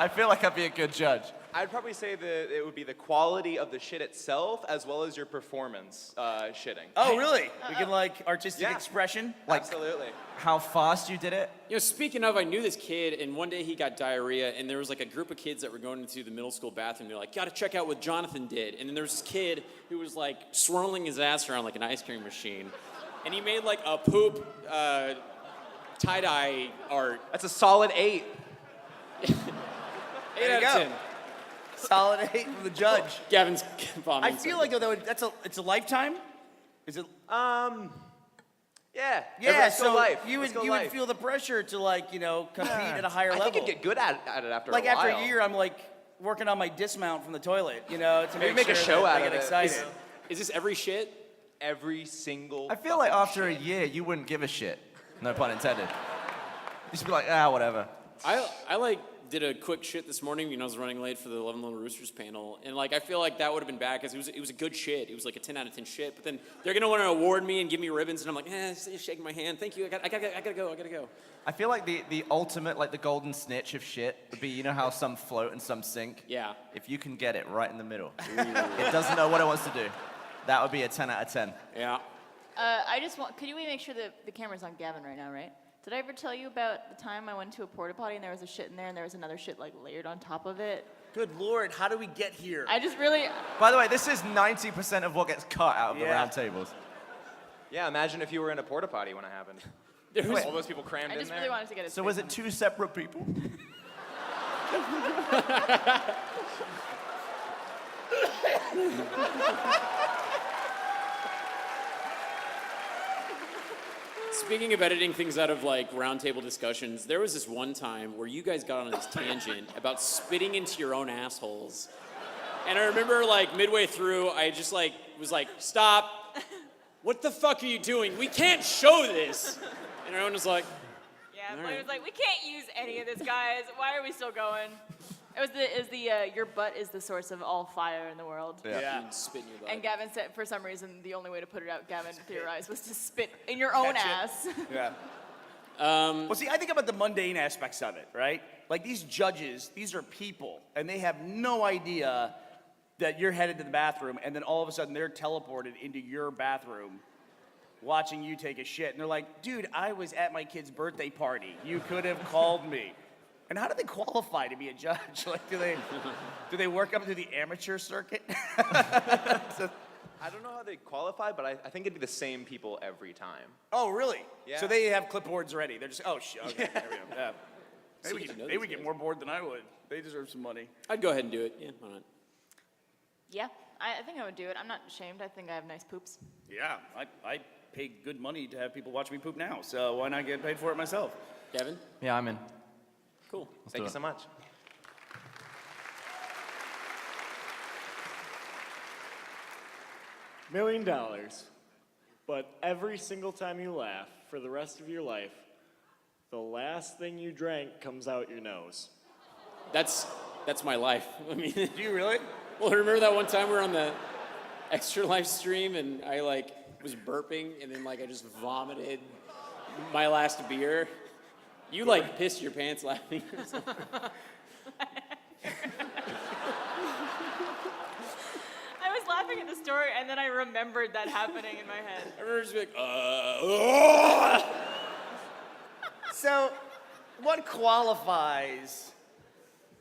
I feel like I'd be a good judge. I'd probably say that it would be the quality of the shit itself as well as your performance shitting. Oh, really? We can like artistic Yeah. expression? Like Absolutely. how fast you did it? You know, speaking of, I knew this kid, and one day he got diarrhea, and there was like a group of kids that were going into the middle school bathroom. They're like, gotta check out what Jonathan did. And then there was this kid who was like swirling his ass around like an ice cream machine. And he made like a poop tie-dye art. That's a solid 8. 8 you out of go. 10. Solid 8 from the judge. Gavin's I vomiting. feel like though it's a lifetime. Is it? Yeah. Yeah. Let's go So life. you Let's would go you would life. feel the pressure to like compete at a higher I level. think you'd get good at it after like a while. after a year, I'm like working on my dismount from the toilet. To Maybe make a sure show that out I of get it. excited. Is this every shit? Every single. I feel like fucking after a shit. year, you wouldn't give a shit. No pun intended. You just be like, ah, whatever. I like did a quick shit this morning. I was running late for the 11 Little Roosters panel, and like I feel like that would have been bad because it was a good shit. It was like a 10 out of 10 shit. But then they're gonna want to award me and give me ribbons, and I'm like, just shaking my hand. Thank you. I gotta go. I feel like the ultimate, like the golden snitch of shit would be, you know how some float and some sink? Yeah. If you can get it right in the middle. It doesn't know what it wants to do. That would be a 10 out of 10. Yeah. Could you make sure that the camera's on Gavin right now, right? Did I ever tell you about the time I went to a porta potty and there was a shit in there and there was another shit like layered on top of it? Good Lord, how do we get here? I just really, By the way, this is 90% of what gets cut out of the Yeah. round tables. Yeah, imagine if you were in a porta potty when it happened. There was, All those people crammed I in just there. really wanted to get it. So was it 2 separate people? Speaking of editing things out of like roundtable discussions, there was this one time where you guys got on this tangent about spitting into your own assholes. And I remember like midway through, I just like was like, stop. What the fuck are you doing? We can't show this. And everyone was like, Yeah, All Blaine right. was like, we can't use any of this, guys. Why are we still going? It was your butt is the source of all fire in the world. Yeah. "You spit in your butt." And Gavin said, for some reason, the only way to put it out, Gavin theorized, was to spit in your own ass. Yeah. Well, see, I think about the mundane aspects of it, right? Like these judges, these are people, and they have no idea that you're headed to the bathroom, and then all of a sudden they're teleported into your bathroom watching you take a shit. And they're like, dude, I was at my kid's birthday party. You could have called me. And how do they qualify to be a judge? Like, do they work up to the amateur circuit? I don't know how they qualify, but I think it'd be the same people every time. Oh, really? Yeah. So they have clipboards ready. They're just, oh, shit. Okay, there we go. Yeah. So Maybe you know they these would get guys. more bored than I would. They deserve some money. I'd go ahead and do it. Yeah, why not? Yeah, I think I would do it. I'm not ashamed. I think I have nice poops. Yeah, I pay good money to have people watch me poop now, so why not get paid for it myself? Gavin? Yeah, I'm in. Cool. Thank you so much. $1 million, but every single time you laugh for the rest of your life, the last thing you drank comes out your nose. That's my life. I mean, Do you really? well, remember that one time we were on the Extra Life stream and I like was burping and then like I just vomited my last beer? You like pissed your pants laughing. I was laughing at the story, and then I remembered that happening in my head. I remember just being like, So, what qualifies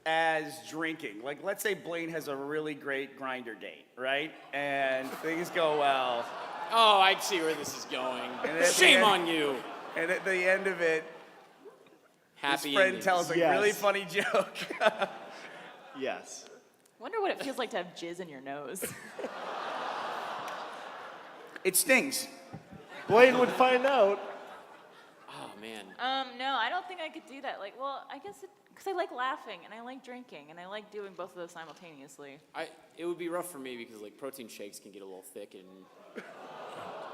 as drinking? Like, let's say Blaine has a really great grinder date, right? And things go well. oh, I see where this is going. And at the Shame end- on you. And at the end of it, Happy his friend endings. tells a Yes. really funny joke. Yes. Wonder what it feels like to have jizz in your nose. It stings. Blaine would find out. Oh man. No, I don't think I could do that. Like, well, I guess because I like laughing and I like drinking and I like doing both of those simultaneously. It would be rough for me because like protein shakes can get a little thick and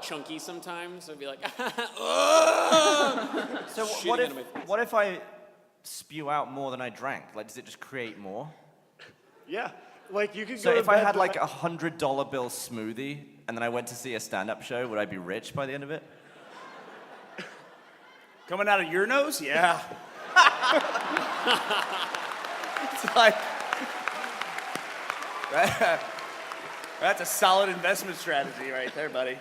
chunky sometimes. I'd be like, oh! So what if I spew out more than I drank? Like, does it just create more? Yeah. Like, you could So go to if I bed had the like ne- a $100 bill smoothie and then I went to see a stand-up show, would I be rich by the end of it? Coming out of your nose? Yeah. It's like, that's a solid investment strategy right there, buddy.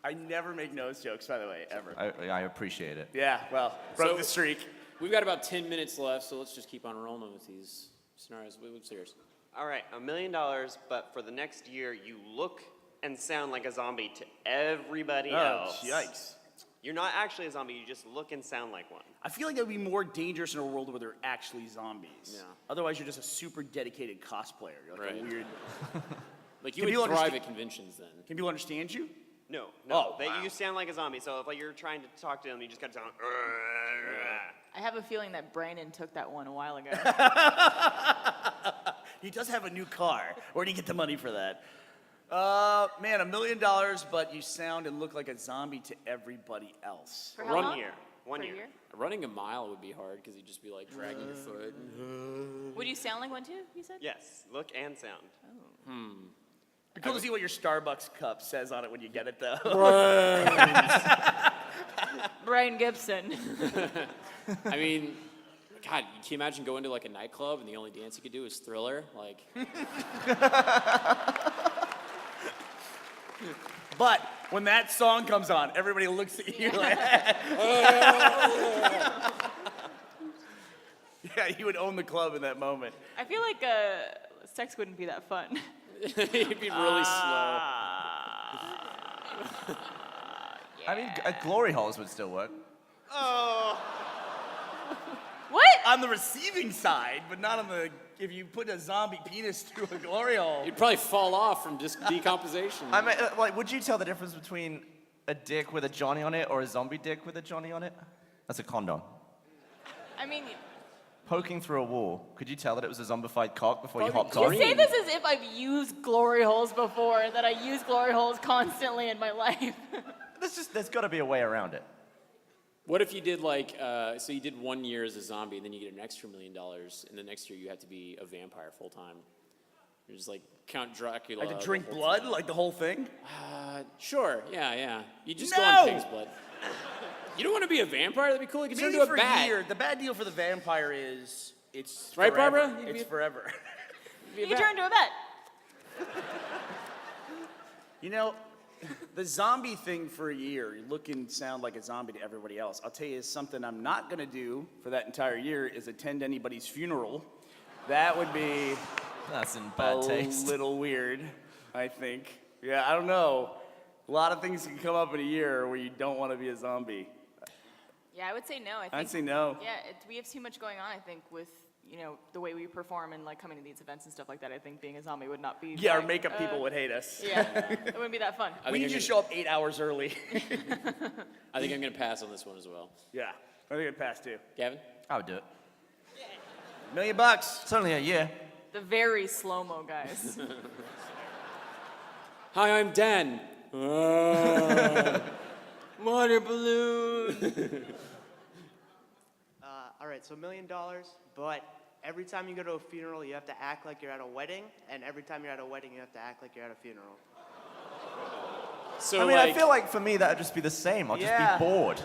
I never make nose jokes, by the way, ever. I appreciate it. Yeah, well, broke So- the streak. We've got about 10 minutes left, so let's just keep on rolling with these scenarios. What's yours? All right, $1 million, but for the next year, you look and sound like a zombie to everybody else. Yikes. You're not actually a zombie, you just look and sound like one. I feel like that would be more dangerous in a world where they're actually zombies. Yeah. Otherwise, you're just a super dedicated cosplayer. You're like Right. a weird. Like you Can would people thrive understa- at conventions then. Can people understand you? No, Oh, that wow. you sound like a zombie. So if like you're trying to talk to them, you just gotta sound. I have a feeling that Brandon took that one a while ago. He does have a new car. Where do you get the money for that? Man, $1 million, but you sound and look like a zombie to everybody else. For how Run long? Year. One For a year. Running a mile would be hard because you'd just be like dragging your foot. Would you sound like one too, you said? Yes, look and sound. Be cool to see what your Starbucks cup says on it when you get it, though. Brian Gibson. I mean, God, can you imagine going to like a nightclub and the only dance you could do is Thriller? Like, But when that song comes on, everybody looks at you like, yeah, you would own the club in that moment. I feel like sex wouldn't be that fun. you'd be really slow. I mean, glory holes would still work. What? On the receiving side, but not on the, if you put a zombie penis through a glory hole. You'd probably fall off from just decomposition. I mean, like, would you tell the difference between a dick with a Johnny on it or a zombie dick with a Johnny on it? That's a condom. I mean, Poking through a wall, could you tell that it was a zombified cock before you hopped you on? say this as if I've used glory holes before, that I use glory holes constantly in my life. There's got to be a way around it. What if you did like, so you did 1 year as a zombie and then you get an extra $1 million and the next year you have to be a vampire full time? You're just like Count Dracula. Like to the drink whole blood, time. like the whole thing? Sure, yeah. You just No! go on pig's blood. You don't want to be a vampire? That'd be cool. You can turn Maybe into for a bat. a year. The bad deal for the vampire is it's Right, forever. Barbara? You'd It's be- forever. Be a You bat. turn into a bet. You know, the zombie thing for a year, you look and sound like a zombie to everybody else. I'll tell you something I'm not gonna do for that entire year is attend anybody's funeral. That would be That's in a bad taste. little weird, I think. Yeah, I don't know. A lot of things can come up in a year where you don't want to be a zombie. Yeah, I would say no. I think, I'd say no. Yeah, we have too much going on, I think, with, you know, the way we perform and like coming to these events and stuff like that. I think being a zombie would not be Yeah, our like, makeup people would hate us. Yeah, it wouldn't be that fun. I We think need you I'm to show up 8 hours early. I think I'm gonna pass on this one as well. Yeah, I think I'd pass too. Gavin? I would do it. $1 million bucks. It's only a year. The very slow-mo guys. Hi, I'm Dan. Water balloon. All right, so $1 million, but every time you go to a funeral, you have to act like you're at a wedding, and every time you're at a wedding, you have to act like you're at a funeral. So I mean, like, I feel like for me that would just be the same. I'll Yeah. just be bored. They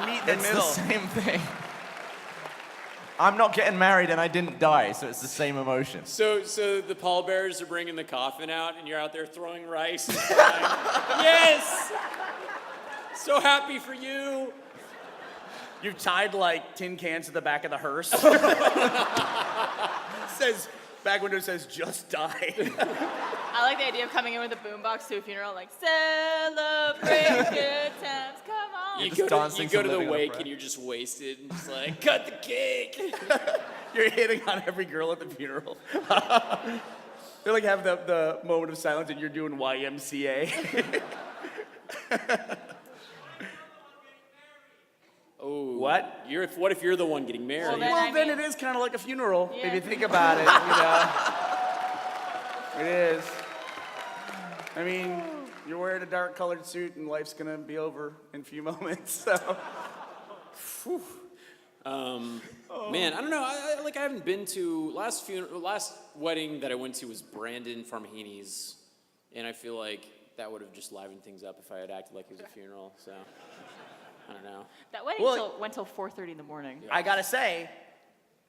meet in the It's middle. the same thing. I'm not getting married and I didn't die, so it's the same emotion. So the pallbearers are bringing the coffin out, and you're out there throwing rice. And crying. Yes. So happy for you. You've tied like tin cans to the back of the hearse. Says, back window says, just died. I like the idea of coming in with a boombox to a funeral, like, celebrate good times, come on. You just dancing you go to the Living on a wake Prayer. and you're just wasted and just like, cut the cake. You're hitting on every girl at the funeral. They like have the moment of silence and you're doing YMCA. Oh, What? What if you're the one getting married? Well, then- Well, I then mean- it is kind of like a funeral, if Yeah. you think about it, It is. I mean, you're wearing a dark colored suit and life's gonna be over in a few moments, so. Man, I don't know. I haven't been to last wedding that I went to was Brandon Farmahini's, and I feel like that would have just livened things up if I had acted like it was a funeral. So I don't know. That wedding went till 4:30 in the morning. I gotta say,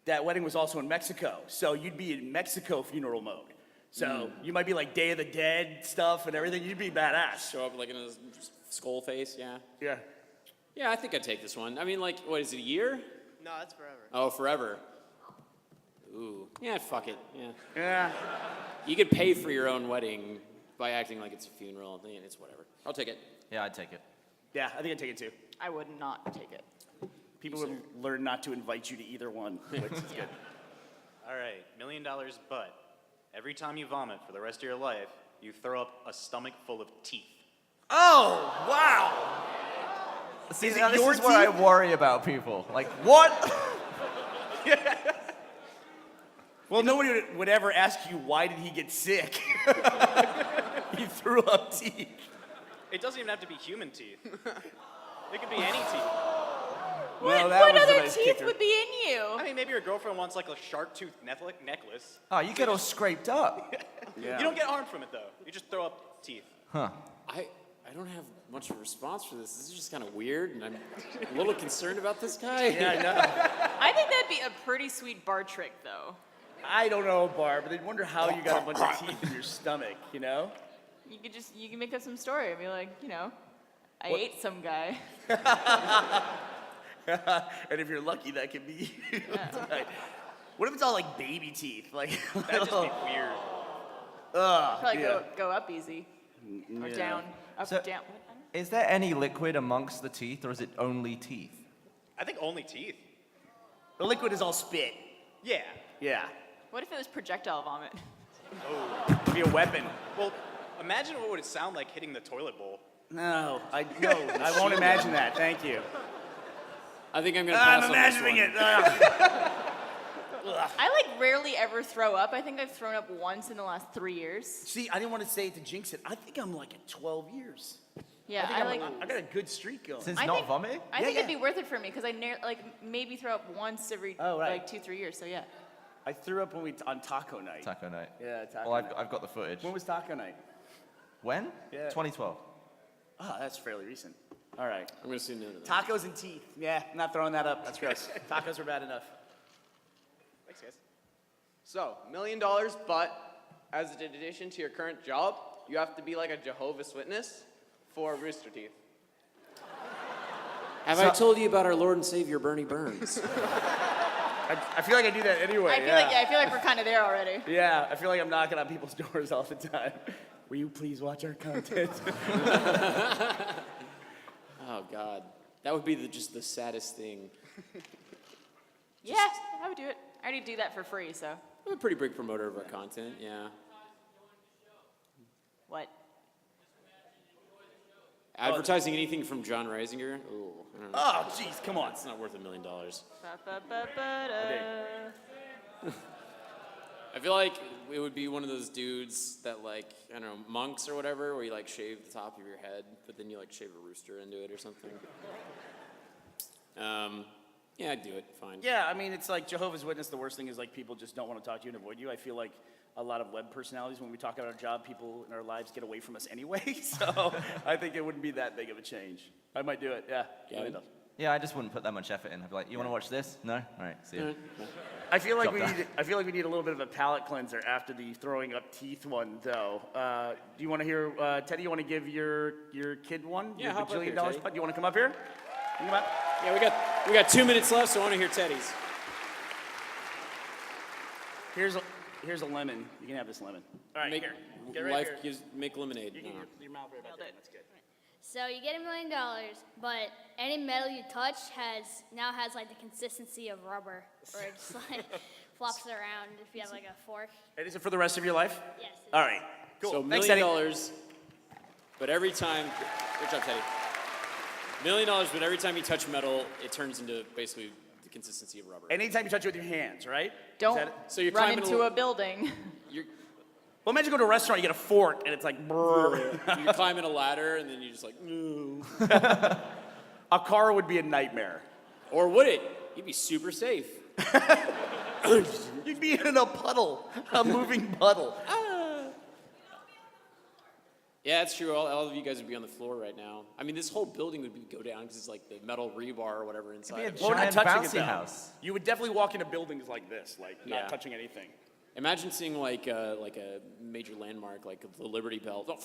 that wedding was also in Mexico, so you'd be in Mexico funeral mode. So you might be like Day of the Dead stuff and everything. You'd be badass. Show up like in a skull face. Yeah. Yeah. Yeah, I think I'd take this one. I mean, like, what is it? A year? No, that's forever. Oh, forever. Ooh. Yeah, fuck it. Yeah. Yeah. You could pay for your own wedding by acting like it's a funeral. And it's whatever. I'll take it. Yeah, I'd take it. Yeah, I think I'd take it too. I would not take it. People would learn not to invite you to either one, which is good. All right, $1 million, but every time you vomit for the rest of your life, you throw up a stomach full of teeth. Oh, wow! See, Is it now this your is where I teeth? worry about people. Like, what? Well, nobody would ever ask you, why did he get sick? He threw up teeth. It doesn't even have to be human teeth. It could be any teeth. Well, What that was a other nice teeth kicker. would be in you? I mean, maybe your girlfriend wants like a shark tooth necklace. Oh, you get all scraped up. Yeah. You don't get harmed from it though. You just throw up teeth. Huh. I don't have much of a response for this. This is just kind of weird, and I'm a little concerned about this guy. Yeah, I know. I think that'd be a pretty sweet bar trick, though. I don't know, Barb, but they'd wonder how you got a bunch of teeth in your stomach, you know? You can make up some story and be like, I ate some guy. And if you're lucky, that could be you tonight. What if it's all like baby teeth? Like, That'd just be weird. Probably yeah. go up easy or Yeah. down, up, So- down. Is there any liquid amongst the teeth, or is it only teeth? I think only teeth. The liquid is all spit. Yeah. Yeah. What if it was projectile vomit? It'd be a weapon. Well, imagine what would it sound like hitting the toilet bowl. No, I won't imagine that. Thank you. I think I'm gonna pass I'm on this imagining one. it. I rarely ever throw up. I think I've thrown up once in the last 3 years. See, I didn't want to say it to jinx it. I think I'm like at 12 years. Yeah, I got a good streak going. Since I not think- vomiting? I Yeah, think it'd yeah. be worth it for me because I maybe throw up once every Oh, right. like 2-3 years. So yeah. I threw up when on taco night. Taco night. Yeah, taco Well, night. I've got the footage. When was taco night? When? Yeah. 2012. Oh, that's fairly recent. All right. I'm gonna say no to that. Tacos and teeth. Yeah, I'm not throwing that up. That's gross. Tacos are bad enough. Thanks, guys. So, $1 million, but as an addition to your current job, you have to be like a Jehovah's Witness for Rooster Teeth. Have I told you about our Lord and Savior Bernie Burns? I feel like I do that anyway. I feel like we're kind of there already. Yeah, I feel like I'm knocking on people's doors all the time. Will you please watch our content? Oh God, that would be just the saddest thing. Yeah, I would do it. I already do that for free, so I'm a pretty big promoter of our content. Yeah. what? Advertising anything from John Reisinger? Ooh, I don't know. Oh, jeez, come on. It's not worth $1 million. Ba-ba-ba-ba-da. I feel like it would be one of those dudes that, like, I don't know, monks or whatever, where you like shave the top of your head, but then you like shave a rooster into it or something. Yeah, I'd do it. Fine. Yeah, I mean, it's like Jehovah's Witness. The worst thing is like people just don't want to talk to you and avoid you. I feel like a lot of web personalities, when we talk about our job, people in our lives get away from us anyway. So I think it wouldn't be that big of a change. I might do it. Yeah. Gavin? Yeah, I just wouldn't put that much effort in. I'd be like, you want to watch this? No? All right, see you. I feel like Drop that. I feel like we need a little bit of a palate cleanser after the throwing up teeth one, though. Do you want to hear Teddy? You want to give your kid one? Yeah, Your hop up bajillion here, dollars Teddy. putt? You want to come up here? Come up. Yeah, we got 2 minutes left, so I want to hear Teddy's. Here's a lemon. You can have this lemon. All right, Make, here. Get right life here. gives make lemonade. You No. can get your mouth right about Nailed there. it. That's good. So you get $1 million, but any metal you touch now has like the consistency of rubber, or it just like flops around if you have like a fork. And is it for the rest of your life? Yes. All right. Cool. So $1 Thanks, million, Teddy. but every time, good job, Teddy. $1 million, but every time you touch metal, it turns into basically the consistency of rubber. Anytime you touch it with your hands, right? Don't So you're run climbing into a building. You're, Well, imagine going to a restaurant, you get a fork, and it's like, brrr. you're climbing a ladder, and then you're just like, no. A car would be a nightmare. Or would it? You'd be super safe. You'd be in a puddle, a moving puddle. Yeah, that's true. All of you guys would be on the floor right now. I mean, this whole building would go down because it's like the metal rebar or whatever inside. It'd be of a it. Well, not giant touching it, bouncy though. house. You would definitely walk into buildings like this, like Yeah. not touching anything. Imagine seeing like a major landmark, like the Liberty Bell,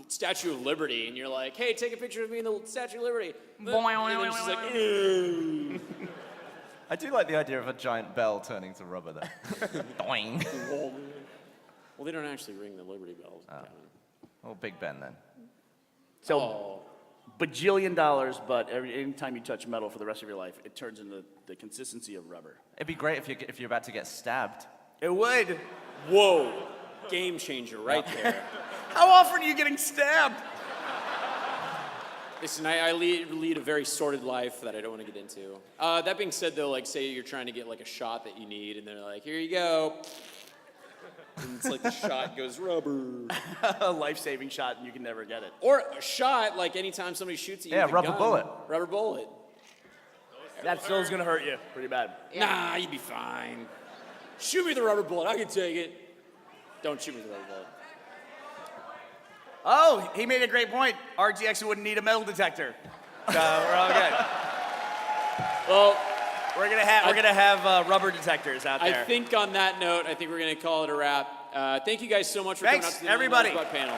Statue of Liberty, and you're like, "Hey, take a picture of me in the Statue of Liberty." And then she's like, "Ew." I do like the idea of a giant bell turning to rubber there. Doing. Well, they don't actually ring the Liberty Bell. Kevin. Oh, Big Ben then. So, Oh. bajillion dollars, but anytime you touch metal for the rest of your life, it turns into the consistency of rubber. It'd be great if you're about to get stabbed. It would. Whoa, game changer right there. How often are you getting stabbed? Listen, I lead a very sordid life that I don't want to get into. That being said, though, like, say you're trying to get, like, a shot that you need, and they're like, here you go. And it's like the shot goes rubber. A life-saving shot, and you can never get it. Or a shot, like, anytime somebody shoots at you Yeah, with a rubber gun, bullet. Rubber bullet. That still's gonna hurt you pretty bad. Nah, you'd be fine. Shoot me with a rubber bullet. I can take it. Don't shoot me with a rubber bullet. Oh, he made a great point. RTX wouldn't need a metal detector. So we're all good. Well, We're gonna have rubber detectors out there. I think on that note, I think we're going to call it a wrap. Thank you guys so much for coming Thanks, out to the everybody. Butt panel.